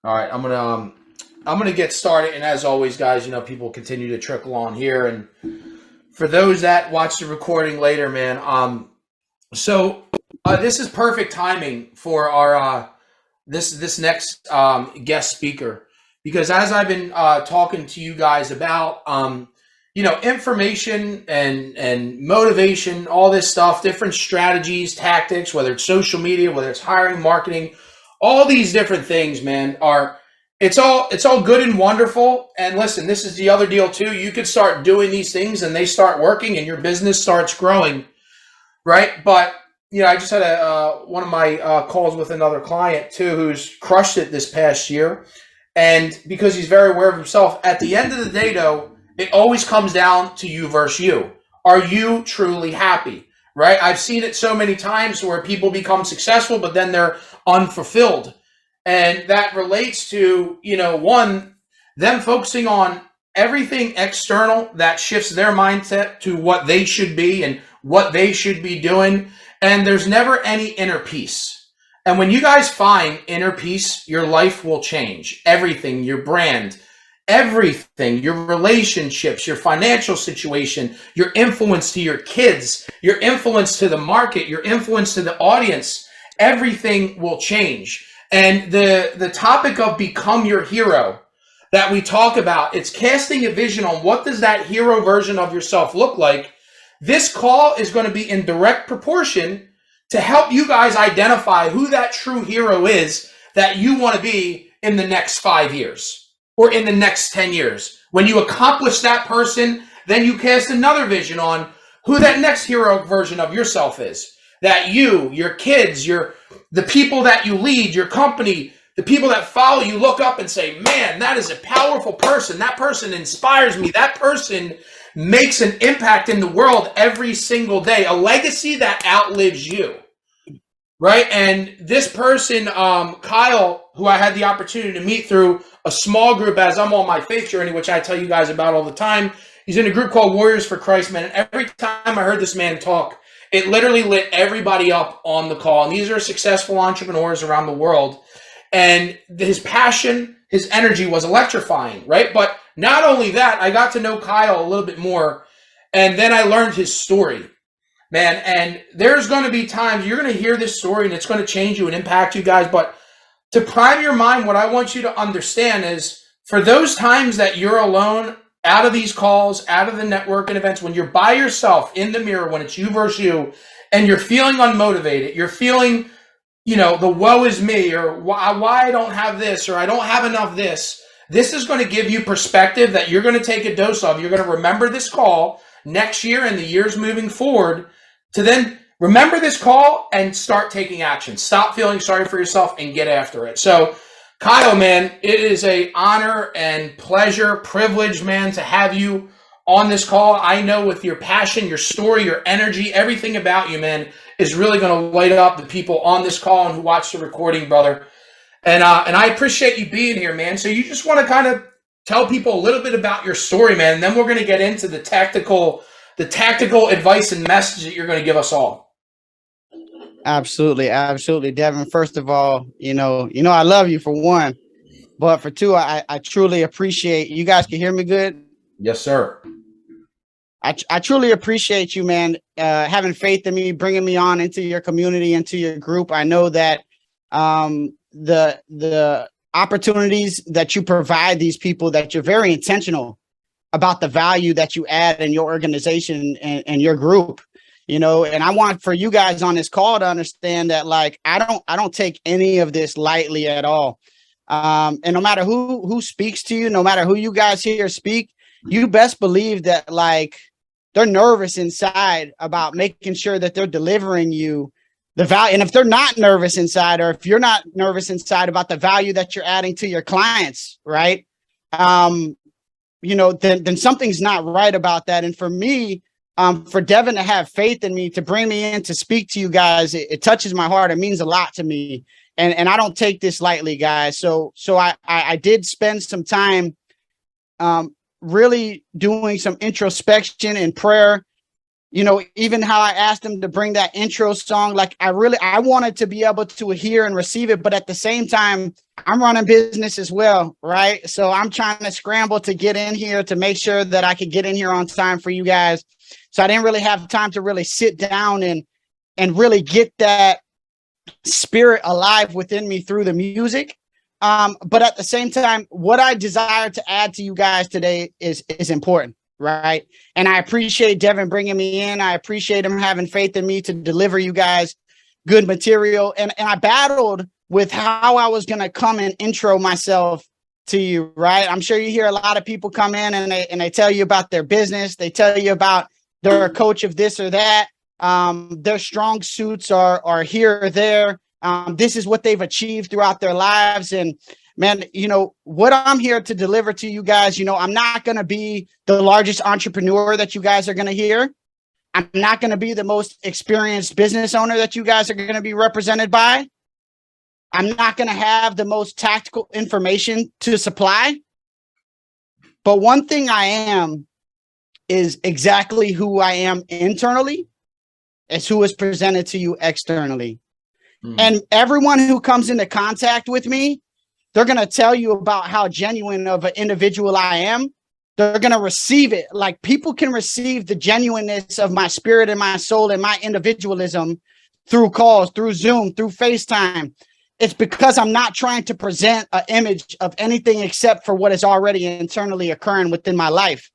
All right, I'm gonna get started, and as always, guys, people continue to trickle on here, and for those that watch the recording later, man, this is perfect timing for our this next guest speaker, because as I've been talking to you guys about information and motivation, all this stuff, different strategies, tactics, whether it's social media, whether it's hiring, marketing, all these different things, man, are it's all good and wonderful. And listen, this is the other deal too. You could start doing these things and they start working and your business starts growing, right? But I just had one of my calls with another client too, who's crushed it this past year. And because he's very aware of himself, at the end of the day, though, it always comes down to you versus you. Are you truly happy, right? I've seen it so many times where people become successful, but then they're unfulfilled. And that relates to, one, them focusing on everything external that shifts their mindset to what they should be and what they should be doing. And there's never any inner peace. And when you guys find inner peace, your life will change. Everything, your brand, everything, your relationships, your financial situation, your influence to your kids, your influence to the market, your influence to the audience, everything will change. And the topic of become your hero that we talk about, it's casting a vision on what does that hero version of yourself look like. This call is going to be in direct proportion to help you guys identify who that true hero is that you want to be in the next 5 years or in the next 10 years. When you accomplish that person, then you cast another vision on who that next hero version of yourself is. That you, your kids, the people that you lead, your company, the people that follow you look up and say, man, that is a powerful person. That person inspires me. That person makes an impact in the world every single day. A legacy that outlives you, right? And this person, Kyle, who I had the opportunity to meet through a small group as I'm on my faith journey, which I tell you guys about all the time. He's in a group called Warriors for Christ, man. And every time I heard this man talk, it literally lit everybody up on the call. And these are successful entrepreneurs around the world. And his passion, his energy was electrifying, right? But not only that, I got to know Kyle a little bit more. And then I learned his story, man. And there's going to be times you're going to hear this story and it's going to change you and impact you guys. But to prime your mind, what I want you to understand is for those times that you're alone, out of these calls, out of the networking events, when you're by yourself in the mirror, when it's you versus you, and you're feeling unmotivated, you're feeling, the woe is me, or why I don't have this, or I don't have enough this is going to give you perspective that you're going to take a dose of. You're going to remember this call next year and the years moving forward to then remember this call and start taking action. Stop feeling sorry for yourself and get after it. So, Kyle, man, it is an honor and pleasure, privilege, man, to have you on this call. I know with your passion, your story, your energy, everything about you, man, is really going to light up the people on this call and who watch the recording, brother. And I appreciate you being here, man. So you just want to kind of tell people a little bit about your story, man, and then we're going to get into the tactical advice and message that you're going to give us all. Absolutely. Absolutely. Devin, first of all, I love you for one, but for two, I truly appreciate you guys can hear me good. Yes, sir. I truly appreciate you, man, having faith in me, bringing me on into your community, into your group. I know that the opportunities that you provide these people, that you're very intentional about the value that you add in your organization and your group. And I want for you guys on this call to understand that, like, I don't take any of this lightly at all. And no matter who speaks to you, no matter who you guys hear speak, you best believe that, like, they're nervous inside about making sure that they're delivering you the value. And if they're not nervous inside, or if you're not nervous inside about the value that you're adding to your clients, right? Then something's not right about that. And for me, for Devin to have faith in me, to bring me in to speak to you guys, it touches my heart. It means a lot to me. And I don't take this lightly, guys. So I did spend some time really doing some introspection and prayer you know, even how I asked him to bring that intro song, like I wanted to be able to hear and receive it. But at the same time, I'm running business as well, right? So I'm trying to scramble to get in here to make sure that I could get in here on time for you guys. So I didn't really have time to really sit down and really get that spirit alive within me through the music. But at the same time, what I desire to add to you guys today is important, right? And I appreciate Devin bringing me in. I appreciate him having faith in me to deliver you guys good material. And I battled with how I was going to come and intro myself to you, right? I'm sure you hear a lot of people come in and they tell you about their business. They tell you about they're a coach of this or that. Their strong suits are here or there. This is what they've achieved throughout their lives. And man, you know, what I'm here to deliver to you guys, you know, I'm not going to be the largest entrepreneur that you guys are going to hear. I'm not going to be the most experienced business owner that you guys are going to be represented by. I'm not going to have the most tactical information to supply. But one thing I am is exactly who I am internally as who is presented to you externally. And everyone who comes into contact with me, they're going to tell you about how genuine of an individual I am. They're going to receive it. Like, people can receive the genuineness of my spirit and my soul and my individualism through calls, through Zoom, through FaceTime. It's because I'm not trying to present an image of anything except for what is already internally occurring within my life.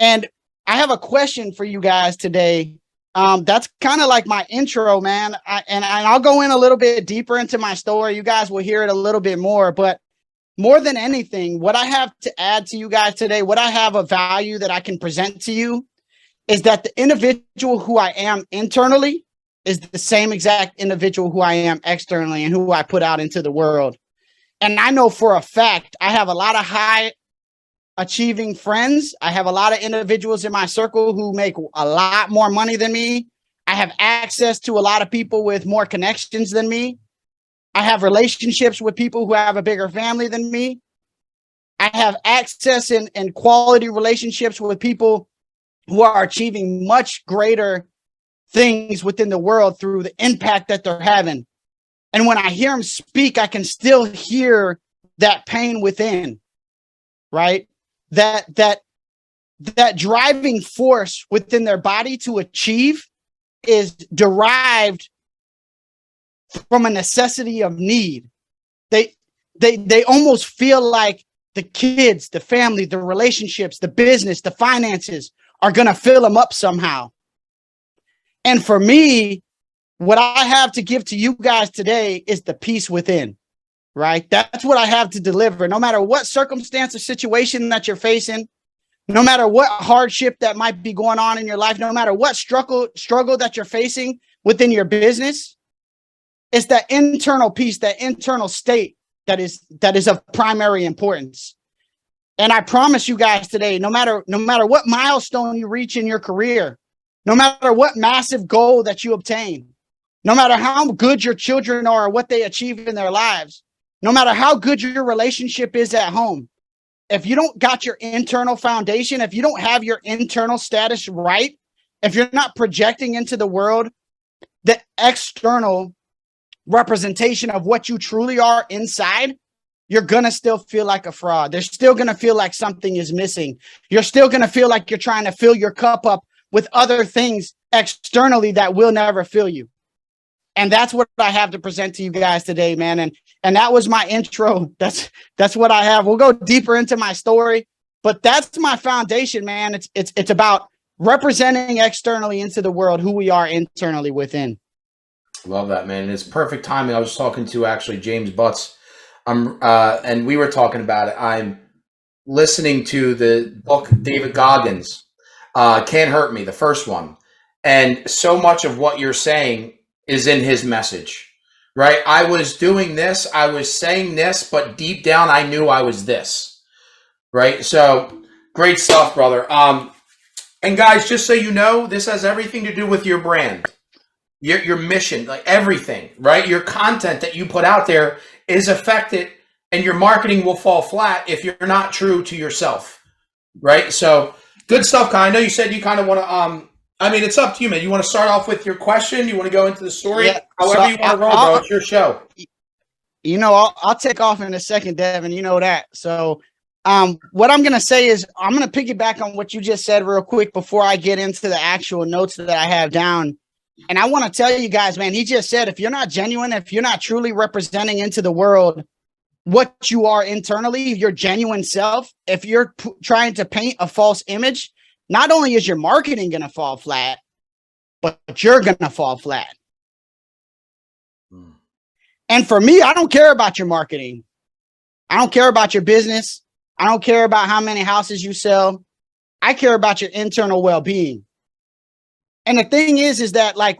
And I have a question for you guys today. That's kind of like my intro, man. And I'll go in a little bit deeper into my story. You guys will hear it a little bit more, but more than anything, what I have to add to you guys today, what I have a value that I can present to you is that the individual who I am internally is the same exact individual who I am externally and who I put out into the world. And I know for a fact, I have a lot of high achieving friends. I have a lot of individuals in my circle who make a lot more money than me. I have access to a lot of people with more connections than me. I have relationships with people who have a bigger family than me. I have access and quality relationships with people who are achieving much greater things within the world through the impact that they're having. And when I hear them speak, I can still hear that pain within, right? That driving force within their body to achieve is derived from a necessity of need. They almost feel like the kids, the family, the relationships, the business, the finances are going to fill them up somehow. And for me, what I have to give to you guys today is the peace within, right? That's what I have to deliver. No matter what circumstance or situation that you're facing, no matter what hardship that might be going on in your life, no matter what struggle that you're facing within your business, it's that internal peace, that internal state that is of primary importance. And I promise you guys today, no matter what milestone you reach in your career, no matter what massive goal that you obtain, no matter how good your children are or what they achieve in their lives, no matter how good your relationship is at home, if you don't got your internal foundation, if you don't have your internal status right, if you're not projecting into the world the external representation of what you truly are inside, you're going to still feel like a fraud. They're still going to feel like something is missing. You're still going to feel like you're trying to fill your cup up with other things externally that will never fill you. And that's what I have to present to you guys today, man. And that was my intro. That's what I have. We'll go deeper into my story, but that's my foundation, man. It's about representing externally into the world who we are internally within. Love that, man. It's perfect timing. I was talking to actually James Butts, and we were talking about it. I'm listening to the book David Goggins, Can't Hurt Me, the first one. And so much of what you're saying is in his message, right? I was doing this, I was saying this, but deep down I knew I was this, right? So great stuff, brother. And guys, just so you know, this has everything to do with your brand, your mission, like everything, right? Your content that you put out there is affected, and your marketing will fall flat if you're not true to yourself, right? So good stuff, Kai. I know you said you kind of want to I mean, it's up to you, man. You want to start off with your question? You want to go into the story? Yeah. However So you want to roll, bro. It's your show. I'll take off in a second, Devin. You know that. So, what I'm going to say is I'm going to piggyback on what you just said real quick before I get into the actual notes that I have down. And I want to tell you guys, man, he just said, if you're not genuine, if you're not truly representing into the world what you are internally, your genuine self, if you're trying to paint a false image, not only is your marketing going to fall flat, but you're going to fall flat. And for me, I don't care about your marketing. I don't care about your business. I don't care about how many houses you sell. I care about your internal well-being. And the thing is that, like,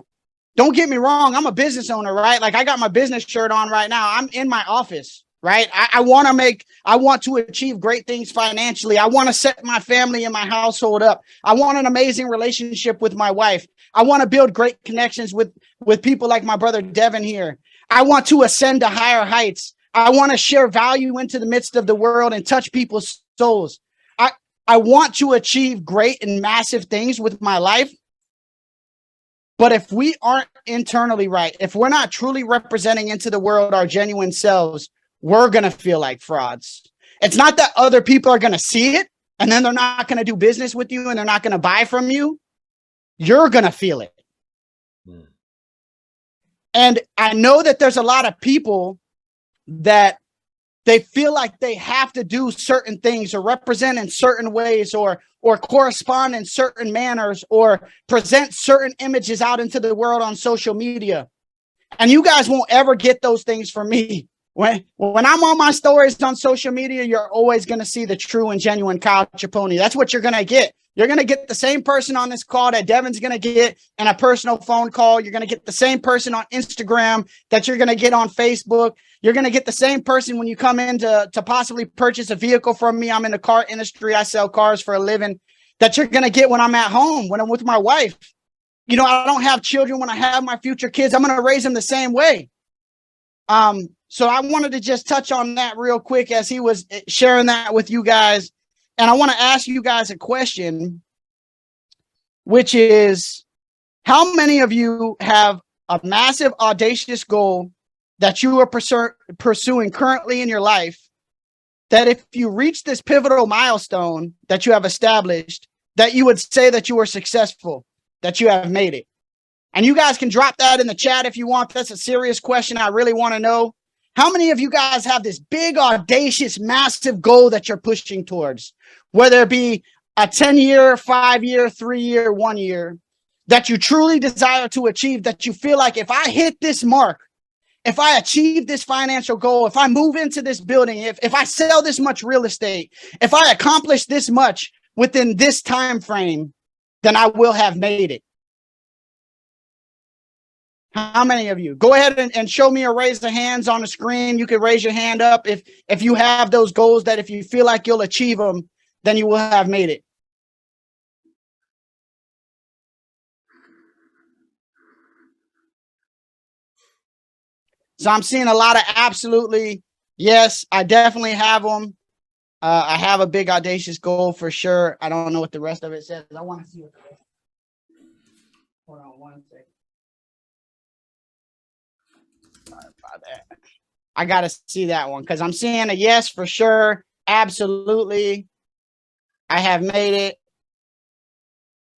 don't get me wrong, I'm a business owner, right? Like, I got my business shirt on right now. I'm in my office, right? I want to achieve great things financially. I want to set my family and my household up. I want an amazing relationship with my wife. I want to build great connections with people like my brother Devin here. I want to ascend to higher heights. I want to share value into the midst of the world and touch people's souls. I want to achieve great and massive things with my life. But if we aren't internally right, if we're not truly representing into the world our genuine selves, we're going to feel like frauds. It's not that other people are going to see it and then they're not going to do business with you and they're not going to buy from you. You're going to feel it. And I know that there's a lot of people that they feel like they have to do certain things or represent in certain ways or correspond in certain manners or present certain images out into the world on social media. And you guys won't ever get those things from me. When I'm on my stories on social media, you're always going to see the true and genuine Kyle Chiappone. That's what you're going to get. You're going to get the same person on this call that Devin's going to get in a personal phone call. You're going to get the same person on Instagram that you're going to get on Facebook. You're going to get the same person when you come in to possibly purchase a vehicle from me. I'm in the car industry. I sell cars for a living. That you're going to get when I'm at home, when I'm with my wife. You know, I don't have children. When I have my future kids, I'm going to raise them the same way. So I wanted to just touch on that real quick as he was sharing that with you guys. And I want to ask you guys a question, which is, how many of you have a massive, audacious goal that you are pursuing currently in your life, that if you reach this pivotal milestone that you have established, that you would say that you were successful, that you have made it? And you guys can drop that in the chat if you want. That's a serious question. I really want to know. How many of you guys have this big, audacious, massive goal that you're pushing towards? Whether it be a 10-year, 5-year, 3-year, 1 year, that you truly desire to achieve, that you feel like if I hit this mark, if I achieve this financial goal, if I move into this building, if I sell this much real estate, if I accomplish this much within this time frame, then I will have made it. How many of you? Go ahead and show me a raise of hands on the screen. You can raise your hand up if you have those goals that if you feel like you'll achieve them, then you will have made it. So I'm seeing a lot of absolutely, yes, I definitely have them. I have a big audacious goal for sure. I don't know what the rest of it says. I want to see what the rest. Hold on one second. Sorry about that. I got to see that one because I'm seeing a yes for sure. Absolutely. I have made it.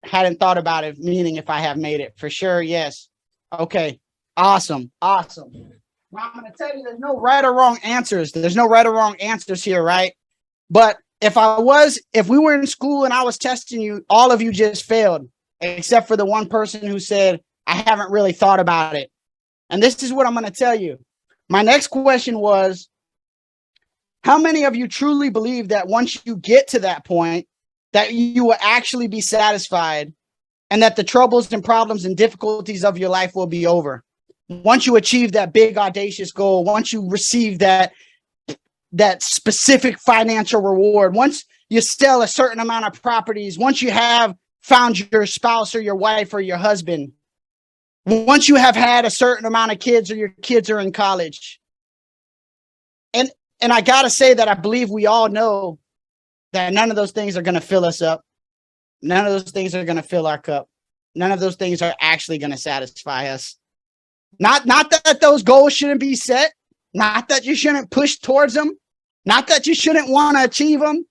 Hadn't thought about it, meaning if I have made it for sure. Yes. Okay. Awesome. Awesome. Well, I'm going to tell you there's no right or wrong answers. There's no right or wrong answers here, right? But if we were in school and I was testing you, all of you just failed, except for the one person who said, I haven't really thought about it. And this is what I'm going to tell you. My next question was, how many of you truly believe that once you get to that point, that you will actually be satisfied and that the troubles and problems and difficulties of your life will be over? Once you achieve that big, audacious goal, once you receive that specific financial reward, once you sell a certain amount of properties, once you have found your spouse or your wife or your husband, once you have had a certain amount of kids or your kids are in college. And I got to say that I believe we all know that none of those things are going to fill us up. None of those things are going to fill our cup. none of those things are actually going to satisfy us. Not that those goals shouldn't be set, not that you shouldn't push towards them, not that you shouldn't want to achieve them,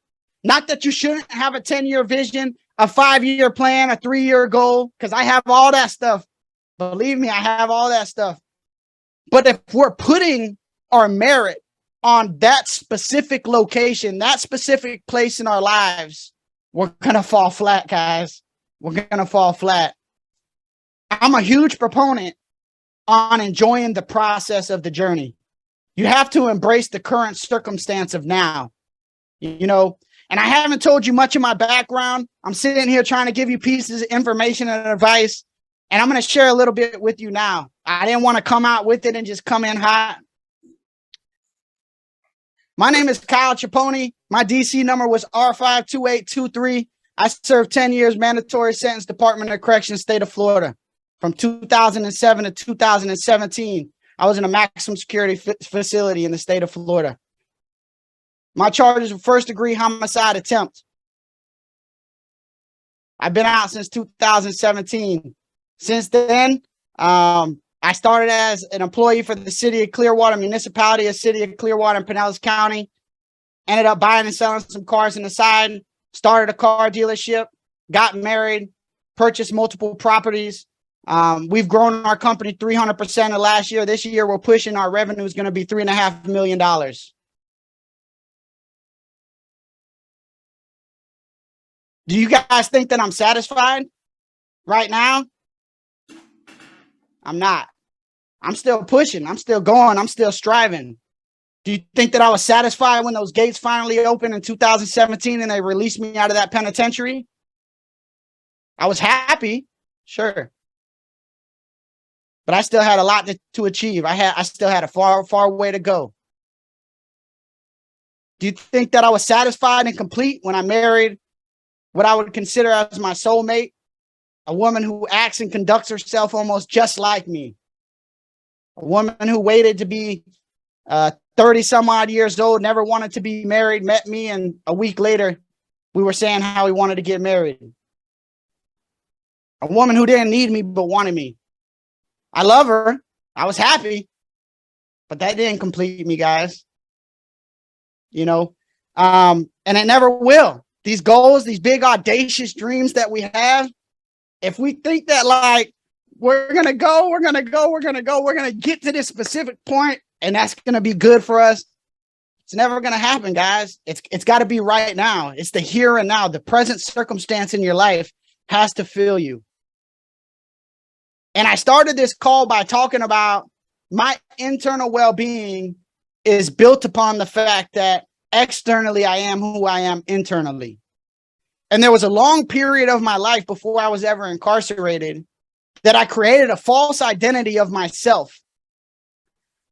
not that you shouldn't have a 10-year vision, a 5-year plan, a 3-year goal, because I have all that stuff. Believe me, I have all that stuff. But if we're putting our merit on that specific location, that specific place in our lives, we're going to fall flat, guys. We're going to fall flat. I'm a huge proponent on enjoying the process of the journey. You have to embrace the current circumstance of now, you know, and I haven't told you much of my background. I'm sitting here trying to give you pieces of information and advice, and I'm going to share a little bit with you now. I didn't want to come out with it and just come in hot. My name is Kyle Chiappone. My DC number was R52823. I served 10 years mandatory sentence, Department of Corrections, state of Florida. From 2007 to 2017, I was in a maximum security facility in the state of Florida. My charges were first-degree homicide attempt. I've been out since 2017. Since then, I started as an employee for the city of Clearwater municipality, a city of Clearwater in Pinellas County. Ended up buying and selling some cars on the side, started a car dealership, got married, purchased multiple properties. We've grown our company 300% of last year. This year, we're pushing our revenue is going to be $3.5 million. Do you guys think that I'm satisfied right now? I'm not. I'm still pushing. I'm still going. I'm still striving. Do you think that I was satisfied when those gates finally opened in 2017 and they released me out of that penitentiary? I was happy, sure. But I still had a lot to achieve. I still had a far way to go. Do you think that I was satisfied and complete when I married what I would consider as my soulmate, a woman who acts and conducts herself almost just like me, a woman who waited to be 30 some odd years old, never wanted to be married, met me, and a week later, we were saying how we wanted to get married. A woman who didn't need me but wanted me. I love her. I was happy, but that didn't complete me, guys. You know, and it never will. These goals, these big audacious dreams that we have, if we think that like we're going to get to this specific point and that's going to be good for us, it's never going to happen, guys. It's got to be right now. It's the here and now. The present circumstance in your life has to fill you. And I started this call by talking about my internal well-being is built upon the fact that externally I am who I am internally. And there was a long period of my life before I was ever incarcerated that I created a false identity of myself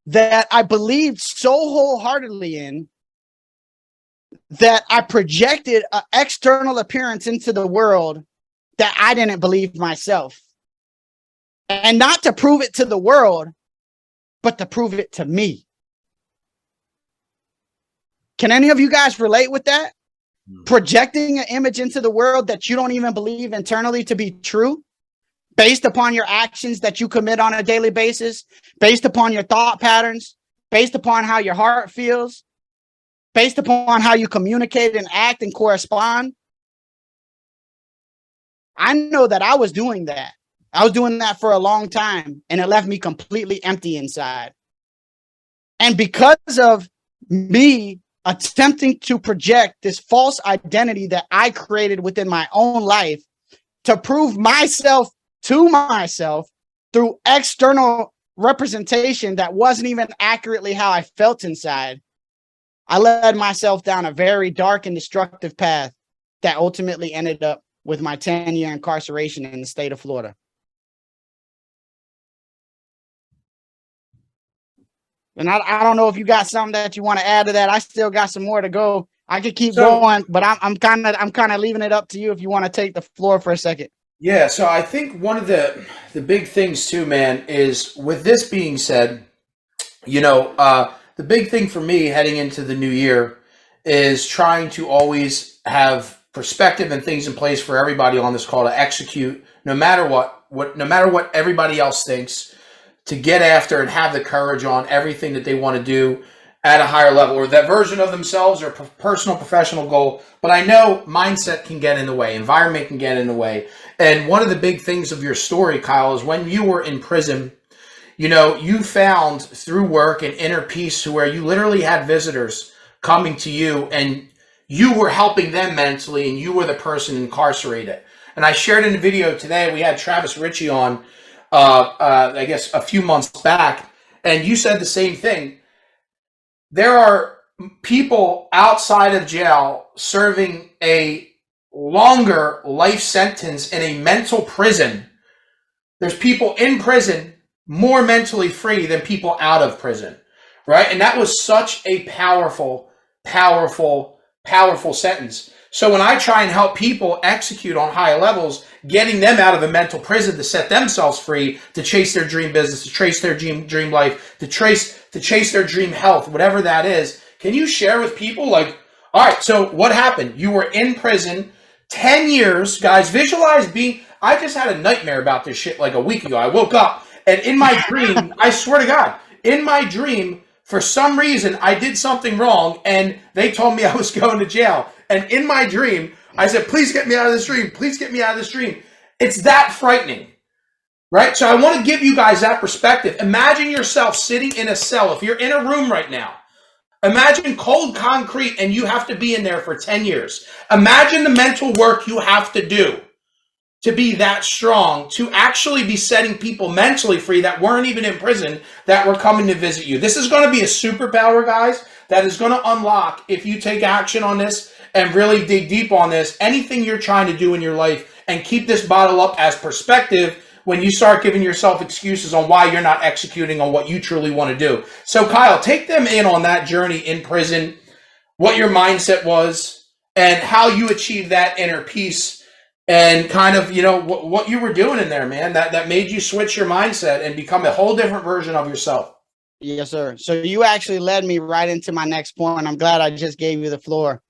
that I believed so wholeheartedly in that I projected an external appearance into the world that I didn't believe myself. And not to prove it to the world, but to prove it to me. Can any of you guys relate with that? Projecting an image into the world that you don't even believe internally to be true, based upon your actions that you commit on a daily basis, based upon your thought patterns, based upon how your heart feels, based upon how you communicate and act and correspond. I know that I was doing that. I was doing that for a long time, and it left me completely empty inside. And because of me attempting to project this false identity that I created within my own life to prove myself to myself through external representation that wasn't even accurately how I felt inside, I led myself down a very dark and destructive path that ultimately ended up with my 10-year incarceration in the state of Florida. And I don't know if you got something that you want to add to that. I still got some more to go. I could keep going, but I'm kind of leaving it up to you if you want to take the floor for a second. Yeah, so I think one of the big things too, man, is with this being said, you know, the big thing for me heading into the new year is trying to always have perspective and things in place for everybody on this call to execute no matter no matter what everybody else thinks, to get after and have the courage on everything that they want to do at a higher level, or that version of themselves, or personal, professional goal. But I know mindset can get in the way, environment can get in the way. And one of the big things of your story, Kyle, is when you were in prison, you know, you found through work an inner peace to where you literally had visitors coming to you and you were helping them mentally and you were the person incarcerated. And I shared in the video today, we had Travis Ritchie on, I guess a few months back, and you said the same thing. There are people outside of jail serving a longer life sentence in a mental prison. There's people in prison more mentally free than people out of prison, right? And that was such a powerful, powerful, powerful sentence. So when I try and help people execute on higher levels, getting them out of a mental prison to set themselves free, to chase their dream business, to chase their dream life, to chase their dream health, whatever that is, can you share with people like, all right, so what happened? You were in prison 10 years, guys. Visualize being, I just had a nightmare about this shit like a week ago. I woke up and in my dream, I swear to God, in my dream, for some reason, I did something wrong and they told me I was going to jail. And in my dream, I said, please get me out of this dream. Please get me out of this dream. It's that frightening, right? So I want to give you guys that perspective. Imagine yourself sitting in a cell. If you're in a room right now, imagine cold concrete and you have to be in there for 10 years. Imagine the mental work you have to do to be that strong, to actually be setting people mentally free that weren't even in prison, that were coming to visit you. This is going to be a superpower, guys, that is going to unlock, if you take action on this and really dig deep on this, anything you're trying to do in your life, and keep this bottle up as perspective when you start giving yourself excuses on why you're not executing on what you truly want to do. So Kyle, take them in on that journey in prison, what your mindset was, and how you achieved that inner peace, and kind of, you know, what you were doing in there, man, that made you switch your mindset and become a whole different version of yourself. Yes, sir. So you actually led me right into my next point. I'm glad I just gave you the floor.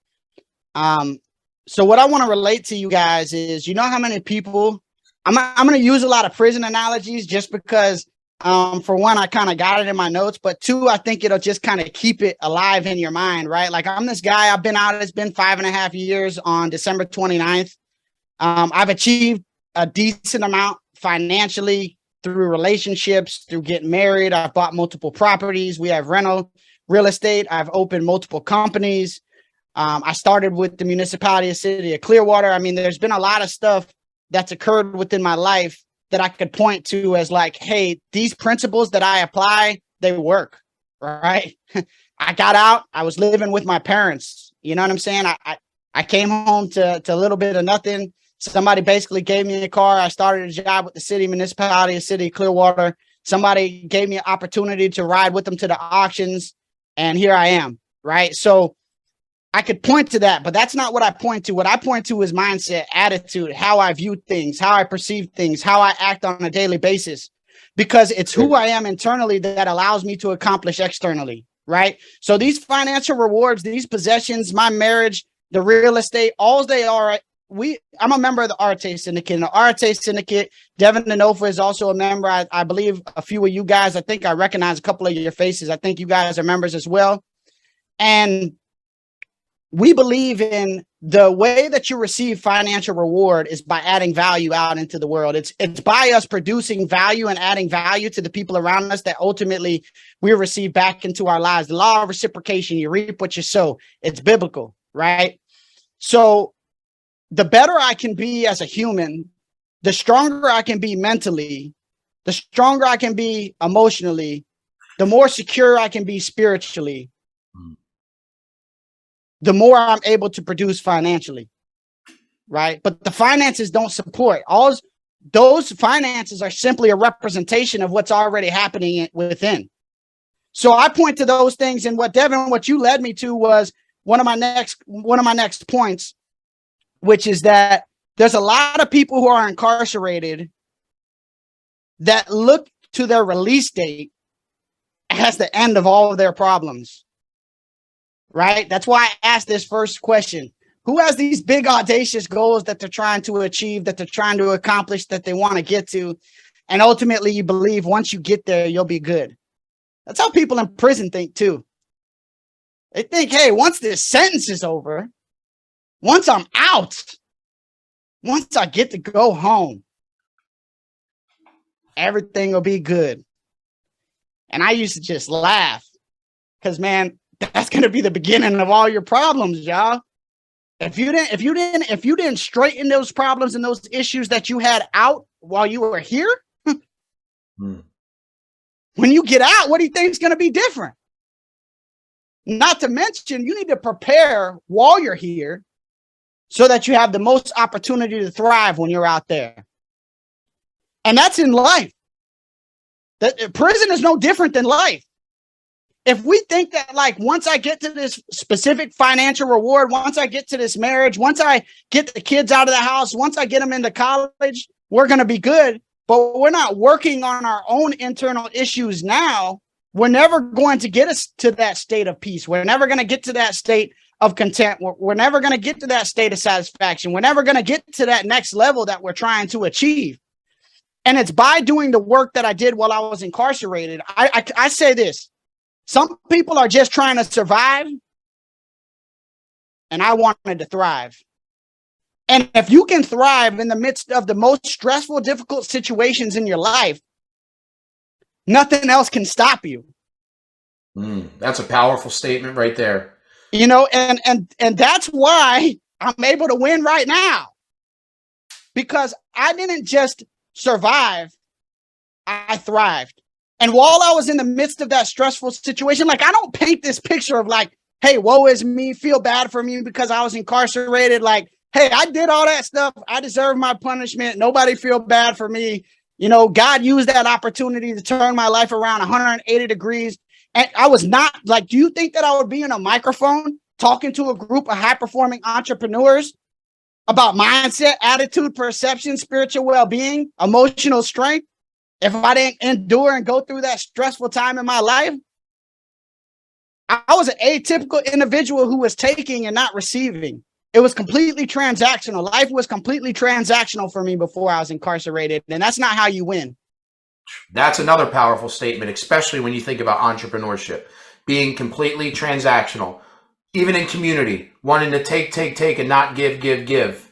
So what I want to relate to you guys is, you know how many people, I'm going to use a lot of prison analogies just because, for one, I kind of got it in my notes, but two, I think it'll just kind of keep it alive in your mind, right? Like I'm this guy, I've been out, it's been 5.5 years on December 29th. I've achieved a decent amount financially through relationships, through getting married. I've bought multiple properties. We have rental real estate. I've opened multiple companies. I started with the municipality of City of Clearwater. I mean, there's been a lot of stuff that's occurred within my life that I could point to as like, hey, these principles that I apply, they work, right? I got out. I was living with my parents. You know what I'm saying? I came home to a little bit of nothing. Somebody basically gave me a car. I started a job with the city municipality of City of Clearwater. Somebody gave me an opportunity to ride with them to the auctions. And here I am, right? So I could point to that, but that's not what I point to. What I point to is mindset, attitude, how I view things, how I perceive things, how I act on a daily basis, because it's who I am internally that allows me to accomplish externally, right? So these financial rewards, these possessions, my marriage, the real estate, all they are, I'm a member of the Arete Syndicate. And the Arete Syndicate, Devin DiNofa is also a member. I believe a few of you guys, I think I recognize a couple of your faces. I think you guys are members as well. And we believe in the way that you receive financial reward is by adding value out into the world. It's by us producing value and adding value to the people around us that ultimately we receive back into our lives. The law of reciprocation, you reap what you sow. It's biblical, right? So the better I can be as a human, the stronger I can be mentally, the stronger I can be emotionally, the more secure I can be spiritually, the more I'm able to produce financially, right? But the finances don't support. All those finances are simply a representation of what's already happening within. So I point to those things, and what you led me to was one of my next points, which is that there's a lot of people who are incarcerated that look to their release date as the end of all of their problems, right? That's why I asked this first question. Who has these big audacious goals that they're trying to achieve, that they're trying to accomplish, that they want to get to? And ultimately you believe once you get there, you'll be good. That's how people in prison think too. They think, hey, once this sentence is over, once I'm out, once I get to go home, everything will be good. And I used to just laugh because, man, that's going to be the beginning of all your problems, y'all. If you didn't straighten those problems and those issues that you had out while you were here, when you get out, what do you think is going to be different? Not to mention, you need to prepare while you're here so that you have the most opportunity to thrive when you're out there. And that's in life. That prison is no different than life. If we think that, like, once I get to this specific financial reward, once I get to this marriage, once I get the kids out of the house, once I get them into college, we're going to be good, but we're not working on our own internal issues now, we're never going to get us to that state of peace. We're never going to get to that state of content. We're never going to get to that state of satisfaction. We're never going to get to that next level that we're trying to achieve. And it's by doing the work that I did while I was incarcerated. I say this. Some people are just trying to survive, and I wanted to thrive. And if you can thrive in the midst of the most stressful, difficult situations in your life, nothing else can stop you. That's a powerful statement right there. You know, and that's why I'm able to win right now. Because I didn't just survive, I thrived. And while I was in the midst of that stressful situation, like, I don't paint this picture of like, hey, woe is me, feel bad for me because I was incarcerated. Like, hey, I did all that stuff. I deserve my punishment. Nobody feel bad for me. You know, God used that opportunity to turn my life around 180 degrees. And I was not like, do you think that I would be in a microphone talking to a group of high-performing entrepreneurs about mindset, attitude, perception, spiritual well-being, emotional strength, if I didn't endure and go through that stressful time in my life? I was an atypical individual who was taking and not receiving. It was completely transactional. Life was completely transactional for me before I was incarcerated. And that's not how you win. That's another powerful statement, especially when you think about entrepreneurship, being completely transactional, even in community, wanting to take, and not give.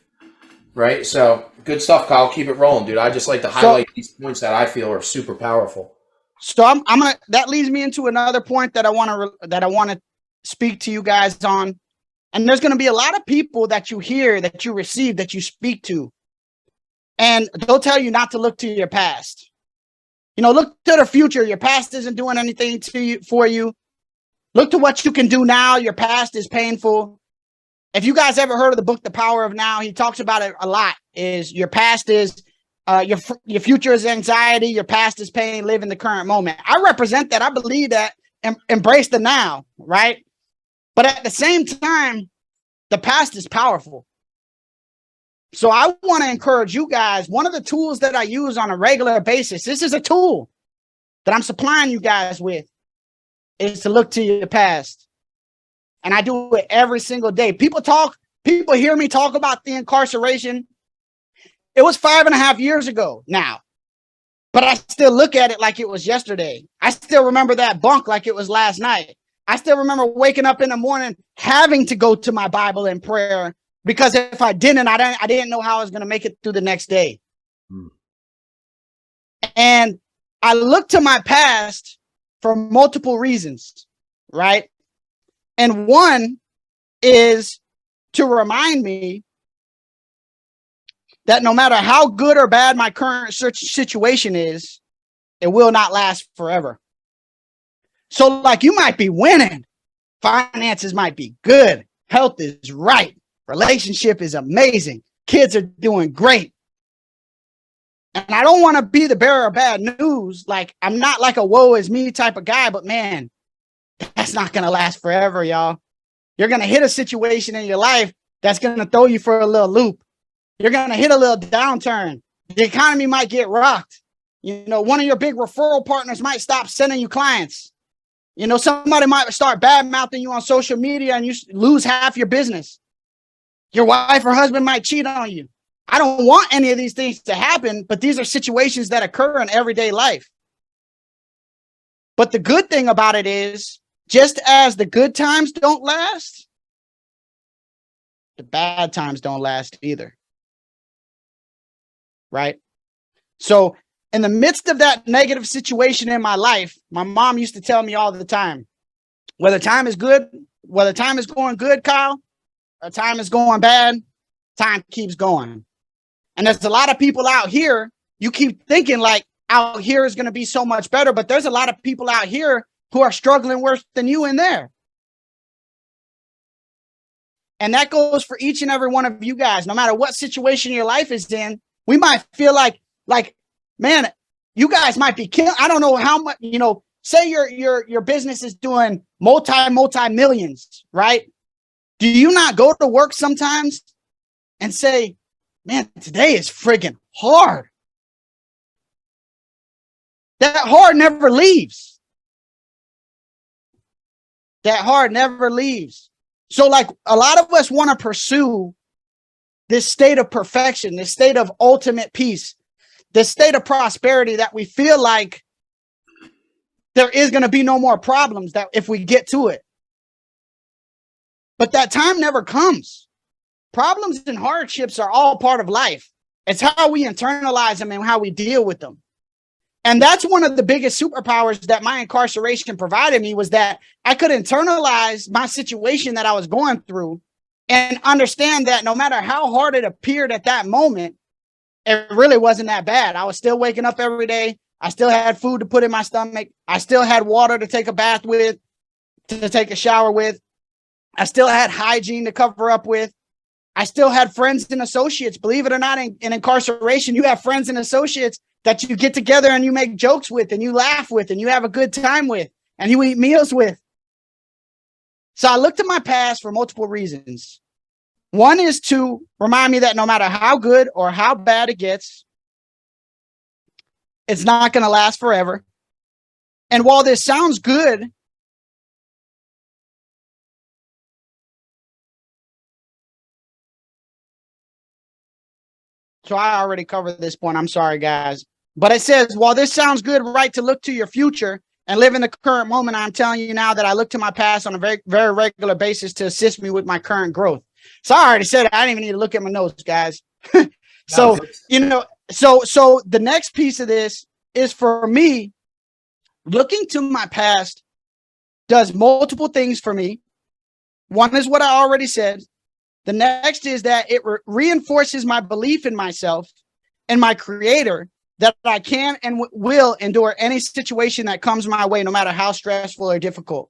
Right? So good stuff, Kyle. Keep it rolling, dude. I just like to highlight these points that I feel are super powerful. So I'm gonna. That leads me into another point that I want to speak to you guys on. And there's going to be a lot of people that you hear, that you receive, that you speak to, and they'll tell you not to look to your past. You know, look to the future. Your past isn't doing anything for you. Look to what you can do now. Your past is painful. If you guys ever heard of the book, The Power of Now, he talks about it a lot. Is your past is your future is anxiety. Your past is pain. Live in the current moment. I represent that. I believe that. Embrace the now, right? But at the same time, the past is powerful. So I want to encourage you guys. One of the tools that I use on a regular basis, this is a tool that I'm supplying you guys with, is to look to your past. And I do it every single day. People hear me talk about the incarceration. It was 5.5 years ago now, but I still look at it like it was yesterday. I still remember that bunk like it was last night. I still remember waking up in the morning having to go to my Bible and prayer, because if I didn't, I didn't know how I was going to make it through the next day. And I look to my past for multiple reasons, right? And one is to remind me that no matter how good or bad my current situation is, it will not last forever. So, like, you might be winning. Finances might be good. Health is right. Relationship is amazing. Kids are doing great. And I don't want to be the bearer of bad news. Like, I'm not like a woe is me type of guy, but man, that's not going to last forever, y'all. You're going to hit a situation in your life that's going to throw you for a little loop. You're going to hit a little downturn. The economy might get rocked. You know, one of your big referral partners might stop sending you clients. You know, somebody might start bad mouthing you on social media and you lose half your business. Your wife or husband might cheat on you. I don't want any of these things to happen, but these are situations that occur in everyday life. But the good thing about it is, just as the good times don't last, the bad times don't last either. Right? So in the midst of that negative situation in my life, my mom used to tell me all the time, whether time is good, whether time is going good, Kyle, or time is going bad, time keeps going. And there's a lot of people out here, you keep thinking like out here is going to be so much better, but there's a lot of people out here who are struggling worse than you in there. And that goes for each and every one of you guys. No matter what situation your life is in, we might feel like, man, you guys might be killing. I don't know how much, say your business is doing multi millions, right? Do you not go to work sometimes and say, man, today is friggin' hard? That hard never leaves. That hard never leaves. So like a lot of us want to pursue this state of perfection, this state of ultimate peace, this state of prosperity that we feel like there is going to be no more problems that if we get to it. But that time never comes. Problems and hardships are all part of life. It's how we internalize them and how we deal with them. And that's one of the biggest superpowers that my incarceration provided me, was that I could internalize my situation that I was going through and understand that no matter how hard it appeared at that moment, it really wasn't that bad. I was still waking up every day. I still had food to put in my stomach. I still had water to take a bath with, to take a shower with. I still had hygiene to cover up with. I still had friends and associates. Believe it or not, in incarceration, you have friends and associates that you get together and you make jokes with and you laugh with and you have a good time with and you eat meals with. So I look to my past for multiple reasons. One is to remind me that no matter how good or how bad it gets, it's not going to last forever. And while this sounds good, so I already covered this point. I'm sorry, guys. But it says, while this sounds good, right, to look to your future and live in the current moment, I'm telling you now that I look to my past on a very, very regular basis to assist me with my current growth. So I already said it. I didn't even need to look at my notes, guys. So the next piece of this is, for me, looking to my past does multiple things for me. One is what I already said. The next is that it reinforces my belief in myself and my creator, that I can and will endure any situation that comes my way, no matter how stressful or difficult.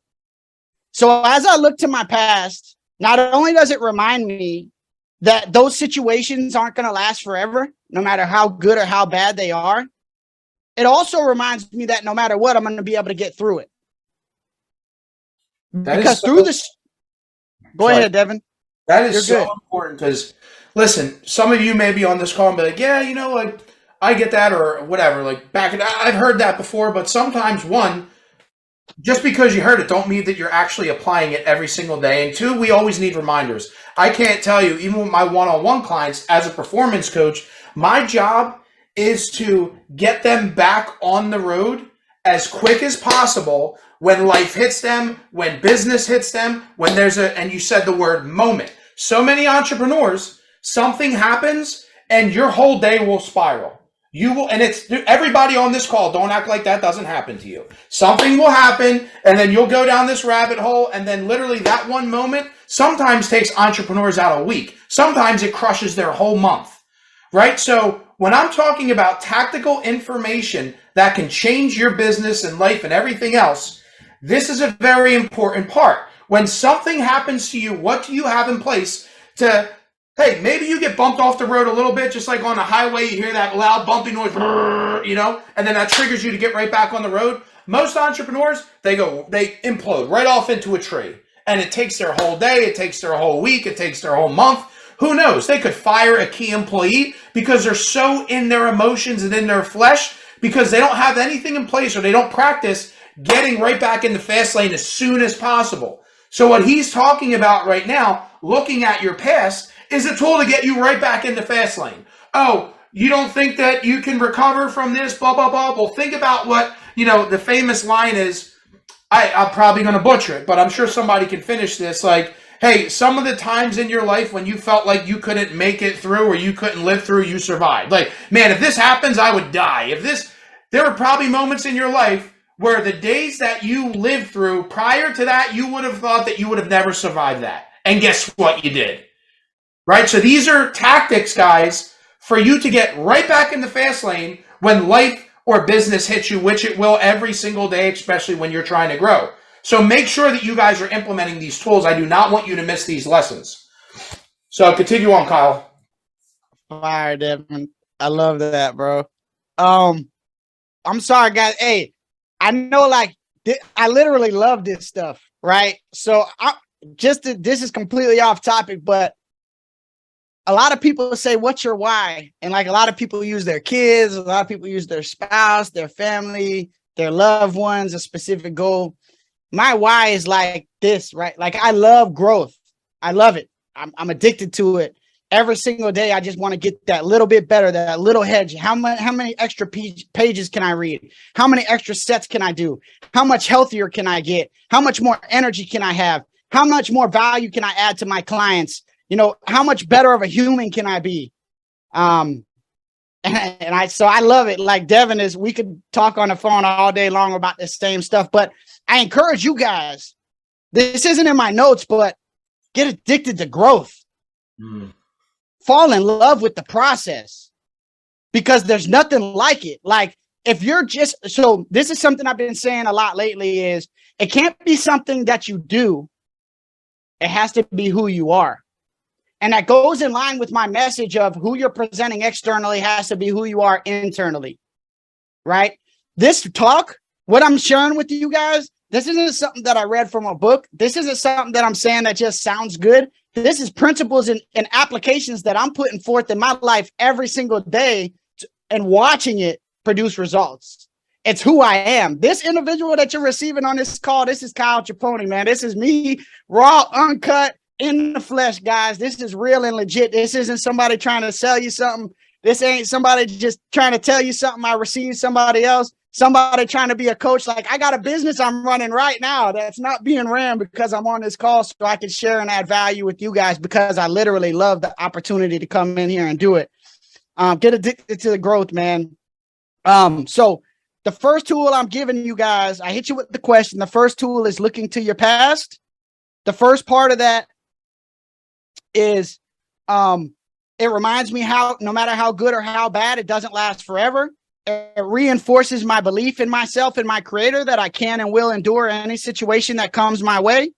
So as I look to my past, not only does it remind me that those situations aren't going to last forever, no matter how good or how bad they are, it also reminds me that no matter what, I'm going to be able to get through it. Because through this, go ahead, Devin. That is so important, because, listen, some of you may be on this call and be like, yeah, like, I get that, or whatever. Like, I've heard that before, but sometimes, one, just because you heard it don't mean that you're actually applying it every single day. And two, we always need reminders. I can't tell you, even with my one-on-one clients, as a performance coach, my job is to get them back on the road as quick as possible when life hits them, when business hits them, when there's and you said the word moment. So many entrepreneurs, something happens and your whole day will spiral. You will, and it's everybody on this call, don't act like that doesn't happen to you. Something will happen and then you'll go down this rabbit hole, and then literally that one moment sometimes takes entrepreneurs out a week. Sometimes it crushes their whole month, right? So when I'm talking about tactical information that can change your business and life and everything else, this is a very important part. When something happens to you, what do you have in place to, hey, maybe you get bumped off the road a little bit, just like on the highway, you hear that loud bumpy noise, and then that triggers you to get right back on the road. Most entrepreneurs, they implode right off into a tree, and it takes their whole day, it takes their whole week, it takes their whole month. Who knows? They could fire a key employee because they're so in their emotions and in their flesh, because they don't have anything in place, or they don't practice getting right back in the fast lane as soon as possible. So what he's talking about right now, looking at your past, is a tool to get you right back into fast lane. Oh, you don't think that you can recover from this, blah, blah, blah. Well, think about what, the famous line is. I'm probably going to butcher it, but I'm sure somebody can finish this. Like, hey, some of the times in your life when you felt like you couldn't make it through or you couldn't live through, you survived. Like, man, if this happens, I would die. There are probably moments in your life where the days that you lived through prior to that, you would have thought that you would have never survived that. And guess what? You did. Right? So these are tactics, guys, for you to get right back in the fast lane when life or business hits you, which it will every single day, especially when you're trying to grow. So make sure that you guys are implementing these tools. I do not want you to miss these lessons. So continue on, Kyle. Fire, Devin. I love that, bro. I'm sorry, guys. Hey, I know, like, I literally love this stuff, right? So this is completely off topic, but a lot of people say, what's your why? And like, a lot of people use their kids, a lot of people use their spouse, their family, their loved ones, a specific goal. My why is like this, right? Like, I love growth. I love it. I'm addicted to it. Every single day, I just want to get that little bit better, that little hedge. How many extra pages can I read? How many extra sets can I do? How much healthier can I get? How much more energy can I have? How much more value can I add to my clients? How much better of a human can I be? So I love it. Like Devin we could talk on the phone all day long about this same stuff, but I encourage you guys, this isn't in my notes, but get addicted to growth. Fall in love with the process, because there's nothing like it. Like, if you're so this is something I've been saying a lot lately, is it can't be something that you do. It has to be who you are. And that goes in line with my message of who you're presenting externally has to be who you are internally, right? This talk, what I'm sharing with you guys, this isn't something that I read from a book. This isn't something that I'm saying that just sounds good. This is principles and applications that I'm putting forth in my life every single day and watching it produce results. It's who I am. This individual that you're receiving on this call, this is Kyle Chiappone, man. This is me, raw, uncut, in the flesh, guys. This is real and legit. This isn't somebody trying to sell you something. This ain't somebody just trying to tell you something I received somebody else. Somebody trying to be a coach. Like, I got a business I'm running right now that's not being ran because I'm on this call so I can share and add value with you guys, because I literally love the opportunity to come in here and do it. Get addicted to the growth, man. So the first tool I'm giving you guys, I hit you with the question. The first tool is looking to your past. The first part of that is it reminds me how no matter how good or how bad, it doesn't last forever. It reinforces my belief in myself and my creator that I can and will endure any situation that comes my way.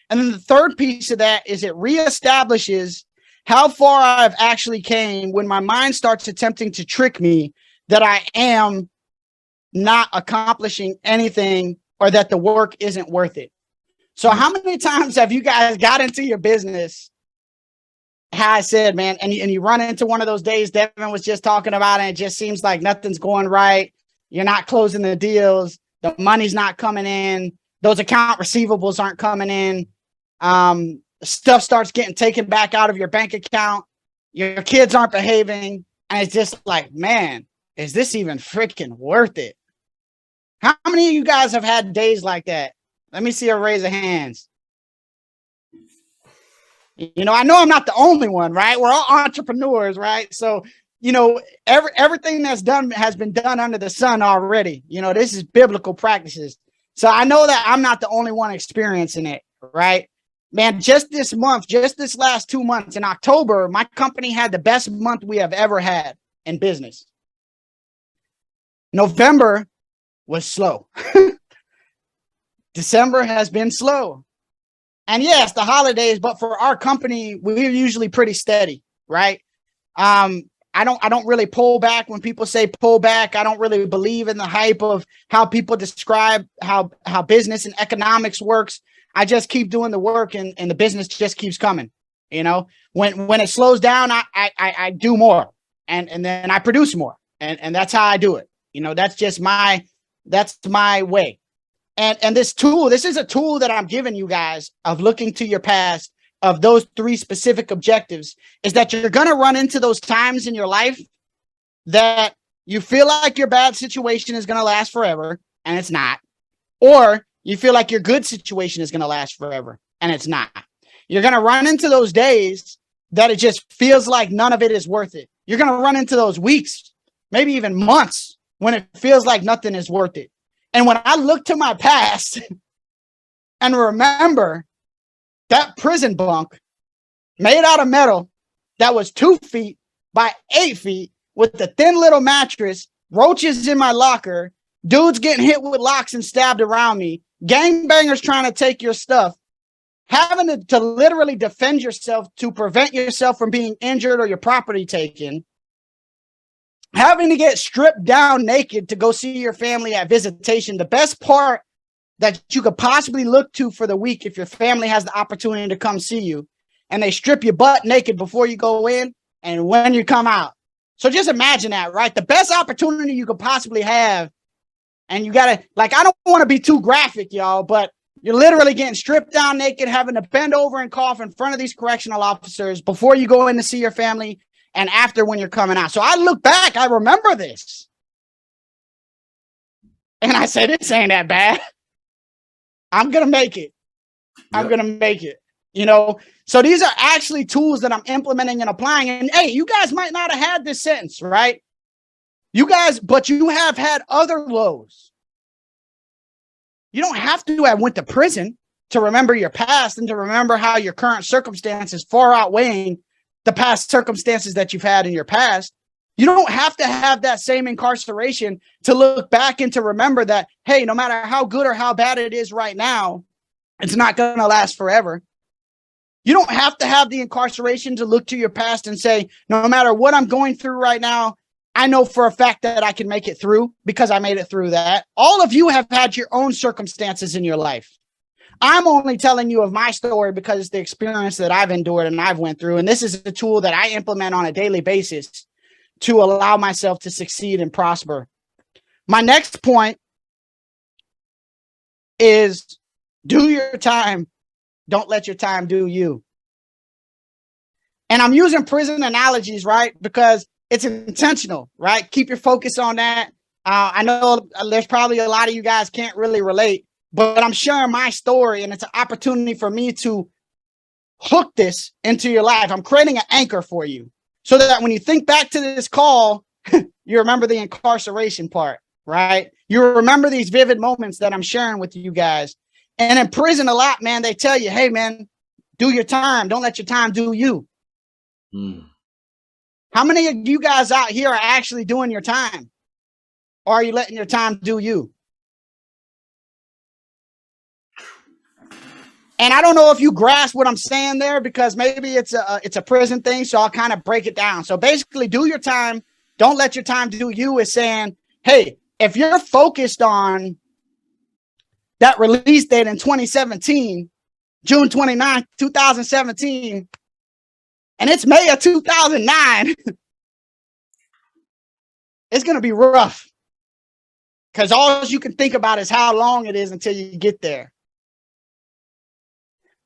And then the third piece of that is it reestablishes how far I've actually came when my mind starts attempting to trick me that I am not accomplishing anything or that the work isn't worth it. So how many times have you guys got into your business, how I said, man, and you run into one of those days Devin was just talking about, and it just seems like nothing's going right. You're not closing the deals. The money's not coming in. Those account receivables aren't coming in. Stuff starts getting taken back out of your bank account. Your kids aren't behaving. And it's just like, man, is this even freaking worth it? How many of you guys have had days like that? Let me see a raise of hands. I know I'm not the only one, right? We're all entrepreneurs, right? So, everything that's done has been done under the sun already. This is biblical practices. So I know that I'm not the only one experiencing it, right? Man, just this last 2 months in October, my company had the best month we have ever had in business. November was slow. December has been slow. And yes, the holidays, but for our company, we're usually pretty steady, right? I don't really pull back when people say pull back. I don't really believe in the hype of how people describe how business and economics works. I just keep doing the work and the business just keeps coming. When it slows down, I do more and then I produce more. And that's how I do it. That's my way. And this is a tool that I'm giving you guys of looking to your past of those three specific objectives is that you're going to run into those times in your life that you feel like your bad situation is going to last forever, and it's not. Or you feel like your good situation is going to last forever, and it's not. You're going to run into those days that it just feels like none of it is worth it. You're going to run into those weeks, maybe even months, when it feels like nothing is worth it. And when I look to my past and remember that prison bunk made out of metal that was 2 feet by 8 feet with the thin little mattress, roaches in my locker, dudes getting hit with locks and stabbed around me, gangbangers trying to take your stuff, having to literally defend yourself to prevent yourself from being injured or your property taken, having to get stripped down naked to go see your family at visitation. The best part that you could possibly look to for the week, if your family has the opportunity to come see you, and they strip you butt naked before you go in and when you come out. So just imagine that, right? The best opportunity you could possibly have. And you gotta, like, I don't want to be too graphic, y'all, but you're literally getting stripped down naked, having to bend over and cough in front of these correctional officers before you go in to see your family and after when you're coming out. So I look back, I remember this. And I said, this ain't that bad. I'm going to make it. I'm going to make it. You know, so these are actually tools that I'm implementing and applying. And hey, you guys might not have had this sentence, right? You guys, but you have had other lows. You don't have to have went to prison to remember your past and to remember how your current circumstances far outweighing the past circumstances that you've had in your past. You don't have to have that same incarceration to look back and to remember that, hey, no matter how good or how bad it is right now, it's not going to last forever. You don't have to have the incarceration to look to your past and say, no matter what I'm going through right now, I know for a fact that I can make it through because I made it through that. All of you have had your own circumstances in your life. I'm only telling you of my story because it's the experience that I've endured and I've went through. And this is a tool that I implement on a daily basis to allow myself to succeed and prosper. My next point is do your time. Don't let your time do you. And I'm using prison analogies, right? Because it's intentional, right? Keep your focus on that. I know there's probably a lot of you guys can't really relate, but I'm sharing my story and it's an opportunity for me to hook this into your life. I'm creating an anchor for you so that when you think back to this call, you remember the incarceration part, right? You remember these vivid moments that I'm sharing with you guys. And in prison a lot, man, they tell you, hey, man, do your time. Don't let your time do you. How many of you guys out here are actually doing your time? Or are you letting your time do you? And I don't know if you grasp what I'm saying there because maybe it's a prison thing. So I'll kind of break it down. So basically, do your time. Don't let your time do you is saying, hey, if you're focused on that release date in 2017, June 29th, 2017, and it's May of 2009, it's going to be rough because all you can think about is how long it is until you get there.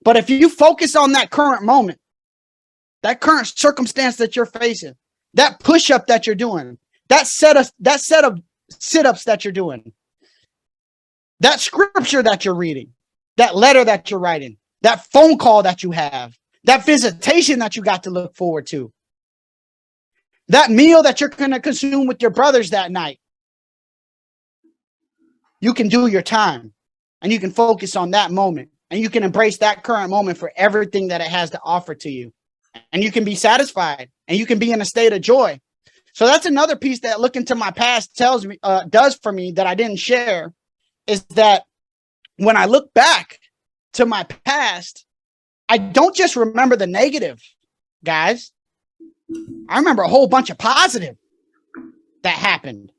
But if you focus on that current moment, that current circumstance that you're facing, that push-up that you're doing, that set of sit-ups that you're doing, that scripture that you're reading, that letter that you're writing, that phone call that you have, that visitation that you got to look forward to, that meal that you're going to consume with your brothers that night, you can do your time and you can focus on that moment and you can embrace that current moment for everything that it has to offer to you. And you can be satisfied and you can be in a state of joy. So that's another piece that looking to my past tells me, does for me that I didn't share, is that when I look back to my past, I don't just remember the negative, guys. I remember a whole bunch of positive that happened.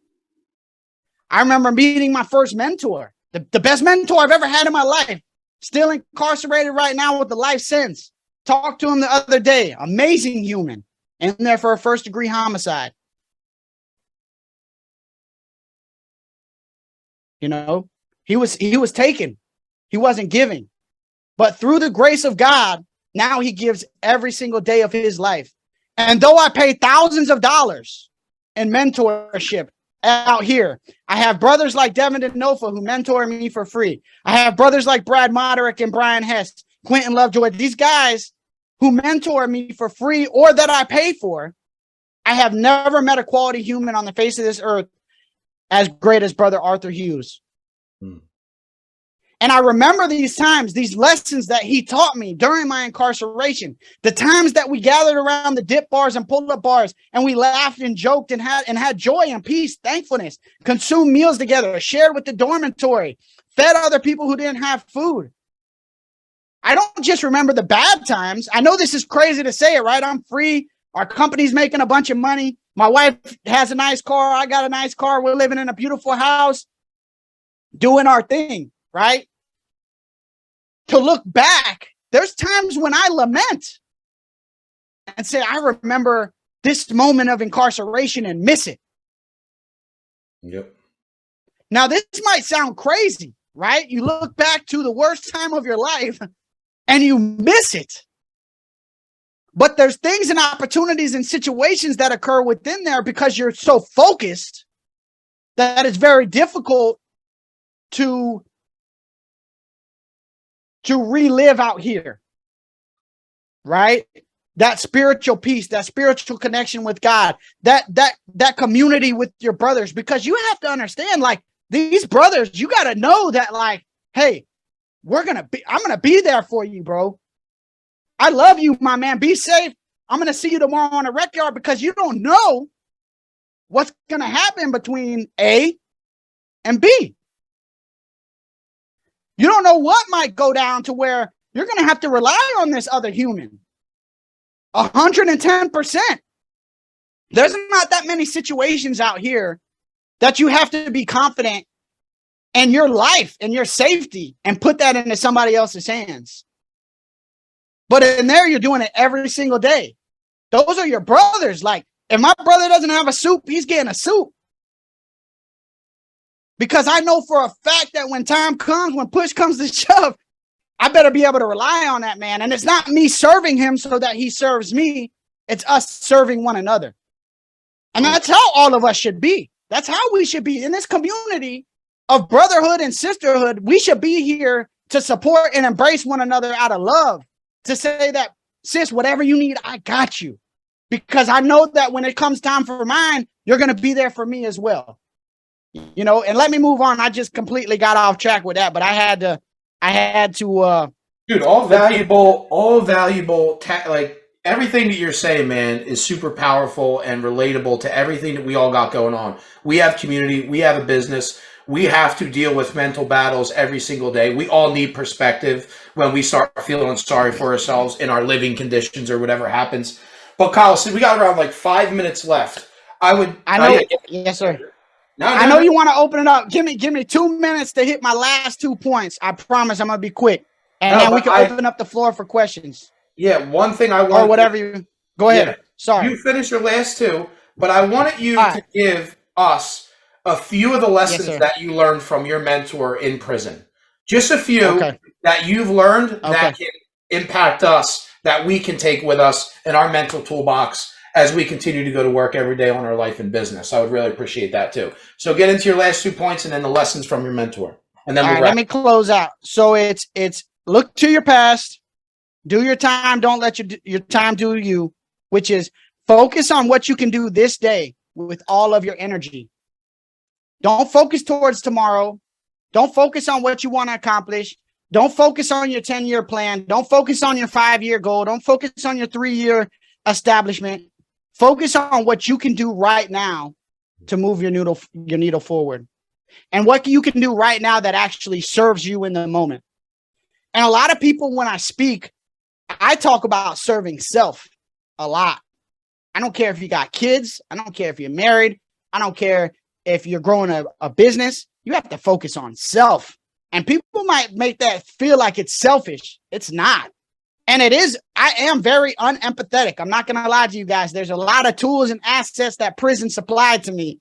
I remember meeting my first mentor, the best mentor I've ever had in my life, still incarcerated right now with a life sentence. Talked to him the other day. Amazing human. In there for a first-degree homicide. You know, he was taken. He wasn't giving. But through the grace of God, Now he gives every single day of his life. And though I pay thousands of dollars in mentorship out here, I have brothers like Devin and DiNofa who mentor me for free. I have brothers like Brad Moderick and Brian Hess, Quentin Lovejoy. These guys who mentor me for free or that I pay for. I have never met a quality human on the face of this earth as great as Brother Arthur Hughes. And I remember these times, these lessons that he taught me during my incarceration, the times that we gathered around the dip bars and pull-up bars, and we laughed and joked and had joy and peace, thankfulness, consumed meals together, shared with the dormitory, fed other people who didn't have food. I don't just remember the bad times. I know this is crazy to say it, right? I'm free. Our company's making a bunch of money. My wife has a nice car. I got a nice car. We're living in a beautiful house, doing our thing, right? To look back, there's times when I lament and say, I remember this moment of incarceration and miss it. Yep. Now, this might sound crazy, right? You look back to the worst time of your life and you miss it. But there's things and opportunities and situations that occur within there because you're so focused that it's very difficult to relive out here, right? That spiritual peace, that spiritual connection with God, that community with your brothers, because you have to understand, like, these brothers, you got to know that, like, hey, I'm going to be there for you, bro. I love you, my man. Be safe. I'm going to see you tomorrow on the rec yard, because you don't know what's going to happen between A and B. You don't know what might go down to where you're going to have to rely on this other human. 110%. There's not that many situations out here that you have to be confident in your life and your safety and put that into somebody else's hands. But in there, you're doing it every single day. Those are your brothers. Like, if my brother doesn't have a soup, he's getting a soup. Because I know for a fact that when time comes, when push comes to shove, I better be able to rely on that man. And it's not me serving him so that he serves me. It's us serving one another. And that's how all of us should be. That's how we should be in this community of brotherhood and sisterhood. We should be here to support and embrace one another out of love, to say that, sis, whatever you need, I got you. Because I know that when it comes time for mine, you're going to be there for me as well. You know, and let me move on. I just completely got off track with that, but I had to, dude, like, everything that you're saying, man, is super powerful and relatable to everything that we all got going on. We have community, we have a business, we have to deal with mental battles every single day. We all need perspective when we start feeling sorry for ourselves in our living conditions or whatever happens. But Kyle, since we got around like 5 minutes left, I know. Yes, sir. No, I know you want to open it up. Give me 2 minutes to hit my last 2 points. I promise I'm gonna be quick, and then we can open up the floor for questions. Yeah, one thing I want, or whatever you go ahead. Yeah, sorry, you finish your last two, but I wanted you to give us a few of the lessons that you learned from your mentor in prison. Just a few that you've learned that can impact us, that we can take with us in our mental toolbox as we continue to go to work every day on our life and business. I would really appreciate that too. So get into your last 2 points and then the lessons from your mentor. And then let me close out. So it's look to your past, do your time, don't let your time do you, which is focus on what you can do this day with all of your energy. Don't focus towards tomorrow. Don't focus on what you want to accomplish. Don't focus on your 10-year plan. Don't focus on your 5-year goal. Don't focus on your 3-year establishment. Focus on what you can do right now to move your needle forward, and what you can do right now that actually serves you in the moment. And a lot of people, when I speak, I talk about serving self a lot. I don't care if you got kids. I don't care if you're married. I don't care if you're growing a business. You have to focus on self. And people might make that feel like it's selfish. It's not. And it is. I am very unempathetic. I'm not going to lie to you guys. There's a lot of tools and assets that prison supplied to me.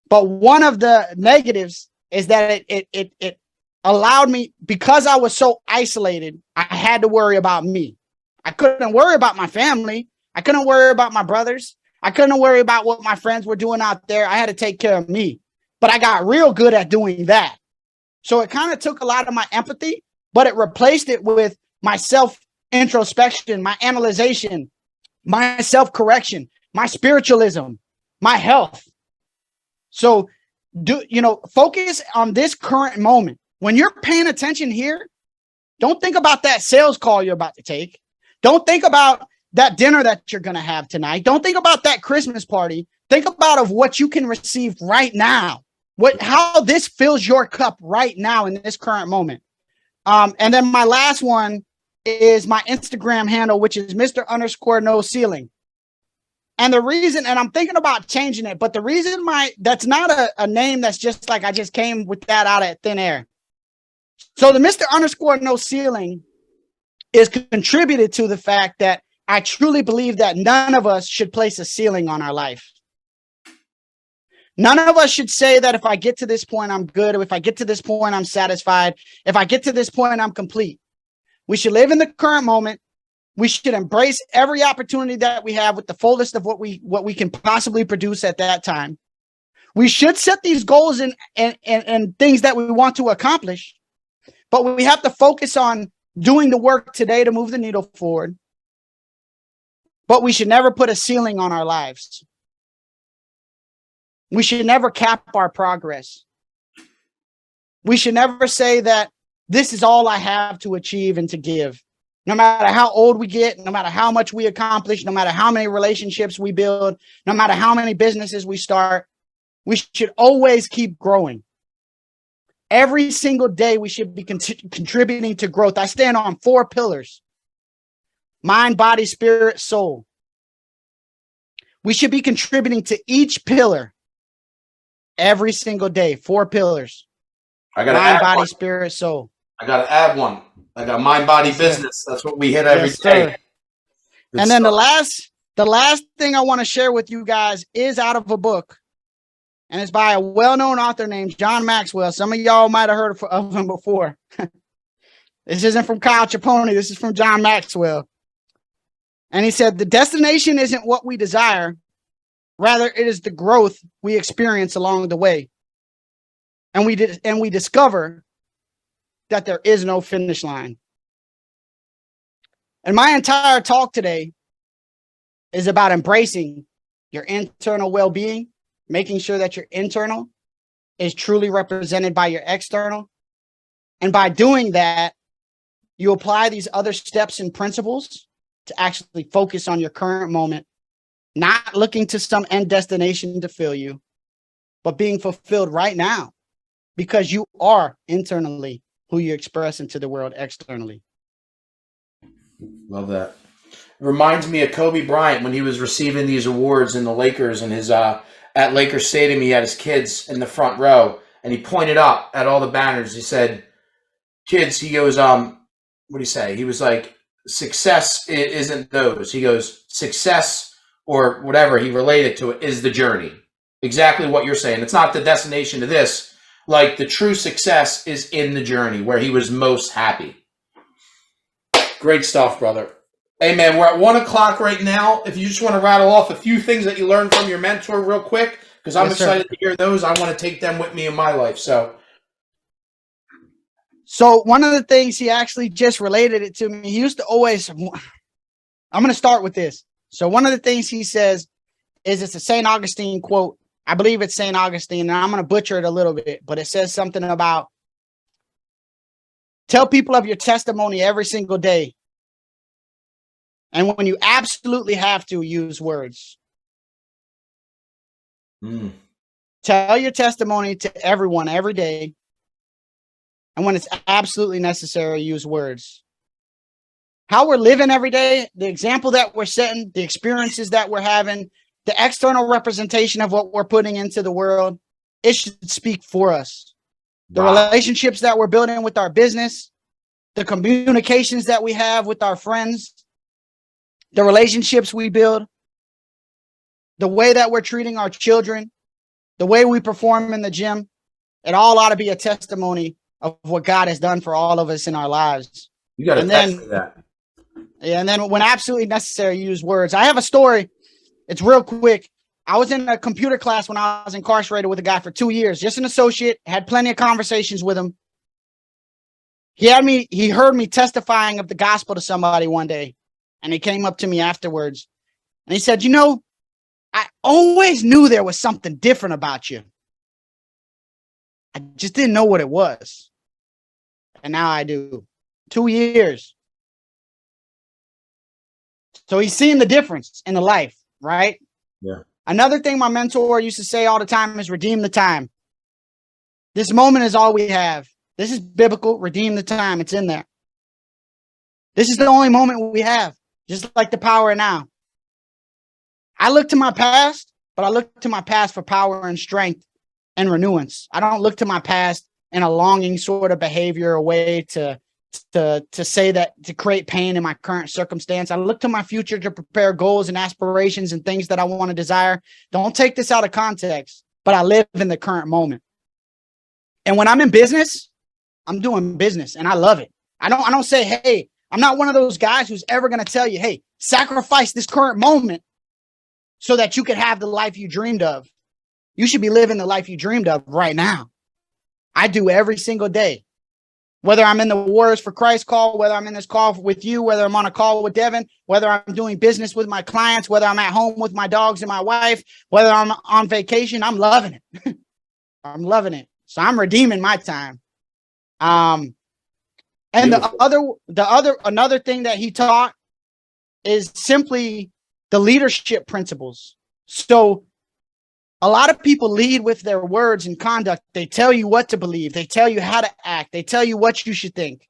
But one of the negatives is that it allowed me, because I was so isolated, I had to worry about me. I couldn't worry about my family. I couldn't worry about my brothers. I couldn't worry about what my friends were doing out there. I had to take care of me. But I got real good at doing that. So it kind of took a lot of my empathy, but it replaced it with my self-introspection, my analyzation, my self-correction, my spiritualism, my health. So focus on this current moment. When you're paying attention here, don't think about that sales call you're about to take. Don't think about that dinner that you're going to have tonight. Don't think about that Christmas party. Think about of what you can receive right now. How this fills your cup right now in this current moment. And then my last one is my Instagram handle, which is Mr._no ceiling. And the reason, and I'm thinking about changing it, but the reason that's not a name that's just like I just came with that out of thin air. So the Mr._no ceiling is contributed to the fact that I truly believe that none of us should place a ceiling on our life. None of us should say that if I get to this point, I'm good. Or if I get to this point, I'm satisfied. If I get to this point, I'm complete. We should live in the current moment. We should embrace every opportunity that we have with the fullest of what we can possibly produce at that time. We should set these goals and things that we want to accomplish, but we have to focus on doing the work today to move the needle forward. But we should never put a ceiling on our lives. We should never cap our progress. We should never say that this is all I have to achieve and to give. No matter how old we get, no matter how much we accomplish, no matter how many relationships we build, no matter how many businesses we start, we should always keep growing. Every single day, we should be contributing to growth. I stand on 4 pillars: mind, body, spirit, soul. We should be contributing to each pillar every single day. 4 pillars: I gotta mind, add body, one. spirit, soul. I gotta add one. I got mind, body, business. That's what we hit every Yes, day. sir. And then the last thing I want to share with you guys is out of a book, and it's by a well-known author named John Maxwell. Some of y'all might have heard of him before. This isn't from Kyle Chiappone. This is from John Maxwell. And he said, the destination isn't what we desire. Rather, it is the growth we experience along the way. And we discover that there is no finish line. And my entire talk today is about embracing your internal well-being, making sure that your internal is truly represented by your external. And by doing that, you apply these other steps and principles to actually focus on your current moment, not looking to some end destination to fill you, but being fulfilled right now, because you are internally who you express into the world externally. Love that. It reminds me of Kobe Bryant when he was receiving these awards in the Lakers, and his at Lakers Stadium, he had his kids in the front row, and he pointed up at all the banners. He said, "Kids," he goes, what do you say? He was like, "Success isn't those." He goes, "Success," or whatever he related to it, "is the journey." Exactly what you're saying. It's not the destination to this. Like, the true success is in the journey, where he was most happy. Great stuff, brother. Hey, man, we're at 1 o'clock right now. If you just want to rattle off a few things that you learned from your mentor real quick, because I'm excited to hear those. I want to take them with me in my life. So one of the things, he actually just related it to me. He used to always, I'm going to start with this. So one of the things he says is, it's a St. Augustine quote. I believe it's St. Augustine, and I'm going to butcher it a little bit, but it says something about, tell people of your testimony every single day. And when you absolutely have to, use words. Tell your testimony to everyone every day. And when it's absolutely necessary, use words. How we're living every day, the example that we're setting, the experiences that we're having, the external representation of what we're putting into the world, it should speak for us. The relationships that we're building with our business, the communications that we have with our friends, the relationships we build, the way that we're treating our children, the way we perform in the gym, it all ought to be a testimony of what God has done for all of us in our lives. You got to And text then, me that. yeah, and then when absolutely necessary, use words. I have a story. It's real quick. I was in a computer class when I was incarcerated with a guy for 2 years, just an associate, had plenty of conversations with him. He heard me testifying of the gospel to somebody one day, and he came up to me afterwards and he said, I always knew there was something different about you. I just didn't know what it was. And now I do. 2 years. So he's seeing the difference in the life, right? Yeah. Another thing my mentor used to say all the time is redeem the time. This moment is all we have. This is biblical. Redeem the time. It's in there. This is the only moment we have, just like the power of now. I look to my past, but I look to my past for power and strength and renewance. I don't look to my past in a longing sort of behavior, a way to say that, to create pain in my current circumstance. I look to my future to prepare goals and aspirations and things that I want to desire. Don't take this out of context, but I live in the current moment. And when I'm in business, I'm doing business and I love it. I don't say, hey, I'm not one of those guys who's ever going to tell you, hey, sacrifice this current moment so that you could have the life you dreamed of. You should be living the life you dreamed of right now. I do every single day. Whether I'm in the Warriors for Christ call, whether I'm in this call with you, whether I'm on a call with Devin, whether I'm doing business with my clients, whether I'm at home with my dogs and my wife, whether I'm on vacation, I'm loving it. I'm loving it. So I'm redeeming my time. And another thing that he taught is simply the leadership principles. So a lot of people lead with their words and conduct. They tell you what to believe. They tell you how to act. They tell you what you should think.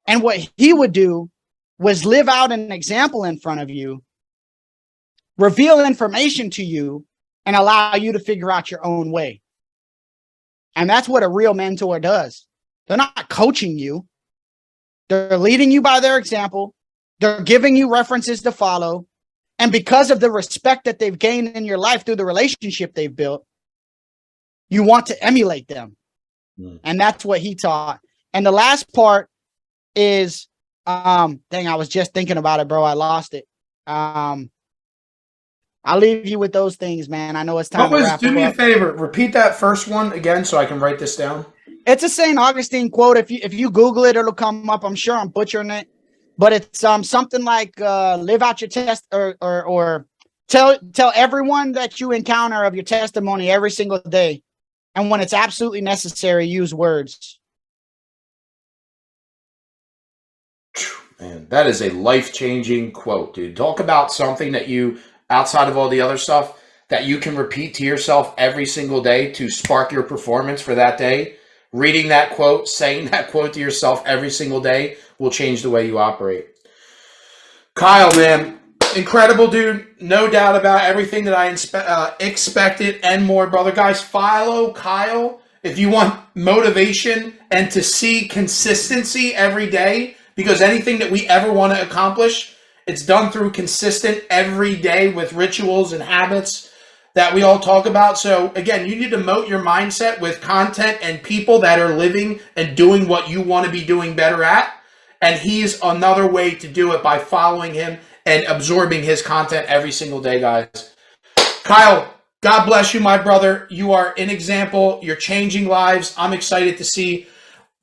And what he would do was live out an example in front of you, reveal information to you, and allow you to figure out your own way. And that's what a real mentor does. They're not coaching you. They're leading you by their example. They're giving you references to follow. And because of the respect that they've gained in your life through the relationship they've built, you want to emulate them. And that's what he taught. And the last part is, I was just thinking about it, bro. I lost it. I'll leave you with those things, man. I know it's time to wrap up. Do me a favor. Repeat that first one again so I can write this down. It's a St. Augustine quote. If you Google it, it'll come up. I'm sure I'm butchering it. But it's something like live out your test or tell everyone that you encounter of your testimony every single day. And when it's absolutely necessary, use words. Man, that is a life-changing quote, dude. Talk about something that you, outside of all the other stuff, that you can repeat to yourself every single day to spark your performance for that day. Reading that quote, saying that quote to yourself every single day will change the way you operate. Kyle, man, incredible dude. No doubt about everything that I expected and more, brother. Guys, follow Kyle if you want motivation and to see consistency every day, because anything that we ever want to accomplish, it's done through consistent every day with rituals and habits that we all talk about. So again, you need to moat your mindset with content and people that are living and doing what you want to be doing better at. And he's another way to do it by following him and absorbing his content every single day, guys. Kyle, God bless you, my brother. You are an example. You're changing lives. I'm excited to see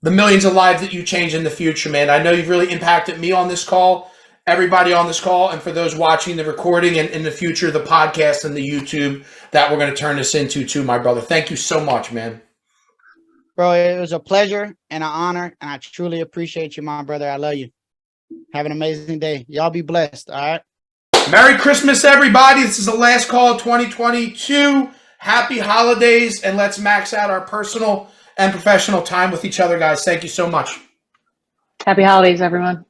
the millions of lives that you change in the future, man. I know you've really impacted me on this call, everybody on this call, and for those watching the recording and in the future, the podcast and the YouTube that we're going to turn this into too, my brother. Thank you so much, man. Bro, it was a pleasure and an honor, and I truly appreciate you, my brother. I love you. Have an amazing day. Y'all be blessed, all right? Merry Christmas, everybody. This is the last call of 2022. Happy holidays, and let's max out our personal and professional time with each other, guys. Thank you so much. Happy holidays, everyone.